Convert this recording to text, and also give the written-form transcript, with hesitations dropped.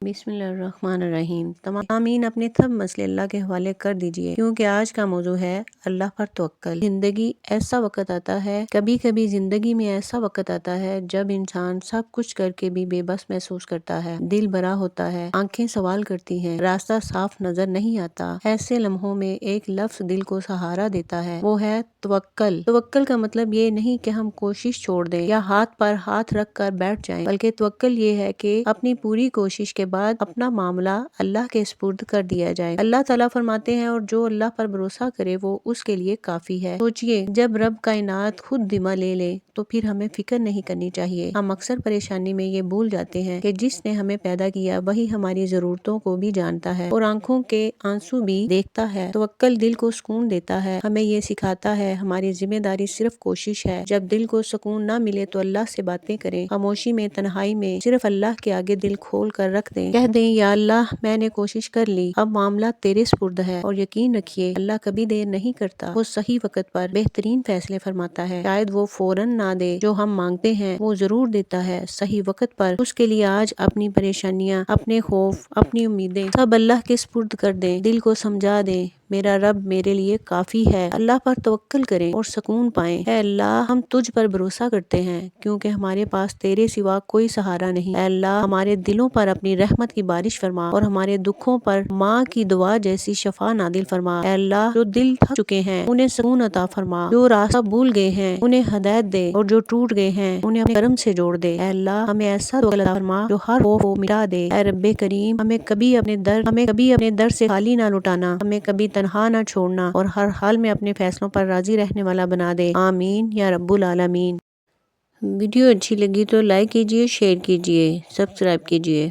بسم اللہ الرحمن الرحیم۔ تمامین اپنے سب مسئلے اللہ کے حوالے کر دیجئے، کیونکہ آج کا موضوع ہے اللہ پر توکل۔ زندگی ایسا وقت آتا ہے، کبھی کبھی زندگی میں ایسا وقت آتا ہے جب انسان سب کچھ کر کے بھی بے بس محسوس کرتا ہے، دل بھرا ہوتا ہے، آنکھیں سوال کرتی ہیں، راستہ صاف نظر نہیں آتا۔ ایسے لمحوں میں ایک لفظ دل کو سہارا دیتا ہے، وہ ہے توکل۔ توکل کا مطلب یہ نہیں کہ ہم کوشش چھوڑ دیں یا ہاتھ پر ہاتھ رکھ کر بیٹھ جائیں، بلکہ توکل یہ ہے کہ اپنی پوری کوشش کے بعد اپنا معاملہ اللہ کے سپرد کر دیا جائے۔ اللہ تعالیٰ فرماتے ہیں، اور جو اللہ پر بھروسہ کرے وہ اس کے لیے کافی ہے۔ سوچئے، جب رب کائنات خود ذمہ لے لے تو پھر ہمیں فکر نہیں کرنی چاہیے۔ ہم اکثر پریشانی میں یہ بھول جاتے ہیں کہ جس نے ہمیں پیدا کیا وہی ہماری ضرورتوں کو بھی جانتا ہے اور آنکھوں کے آنسو بھی دیکھتا ہے۔ توکل دل کو سکون دیتا ہے، ہمیں یہ سکھاتا ہے ہماری ذمہ داری صرف کوشش ہے۔ جب دل کو سکون نہ ملے تو اللہ سے باتیں کریں، خاموشی میں، تنہائی میں، صرف اللہ کے آگے دل کھول کر رکھ دیں، کہہ دیں یا اللہ میں نے کوشش کر لی، اب معاملہ تیرے سپرد ہے۔ اور یقین رکھیے اللہ کبھی دیر نہیں کرتا، وہ صحیح وقت پر بہترین فیصلے فرماتا ہے۔ شاید وہ فوراً نہ دے جو ہم مانگتے ہیں، وہ ضرور دیتا ہے صحیح وقت پر۔ اس کے لیے آج اپنی پریشانیاں، اپنے خوف، اپنی امیدیں سب اللہ کے سپرد کر دیں، دل کو سمجھا دیں میرا رب میرے لیے کافی ہے۔ اللہ پر توکل کریں اور سکون پائیں۔ اے اللہ، ہم تجھ پر بھروسہ کرتے ہیں کیونکہ ہمارے پاس تیرے سوا کوئی سہارا نہیں۔ اے اللہ، ہمارے دلوں پر اپنی رحمت کی بارش فرما اور ہمارے دکھوں پر ماں کی دعا جیسی شفا نازل فرما۔ اے اللہ، جو دل تھک چکے ہیں انہیں سکون عطا فرما، جو راستہ بھول گئے ہیں انہیں ہدایت دے اور جو ٹوٹ گئے ہیں انہیں اپنے کرم سے جوڑ دے۔ اے اللہ، ہمیں ایسا توکل عطا فرما جو ہر خوف کو مٹا دے۔ اے رب کریم، ہمیں کبھی اپنے در سے خالی نہ لوٹانا، ہمیں کبھی تنہا نہ چھوڑنا اور ہر حال میں اپنے فیصلوں پر راضی رہنے والا بنا دے۔ آمین یا رب العالمین۔ ویڈیو اچھی لگی تو لائک کیجئے، شیئر کیجئے، سبسکرائب کیجئے۔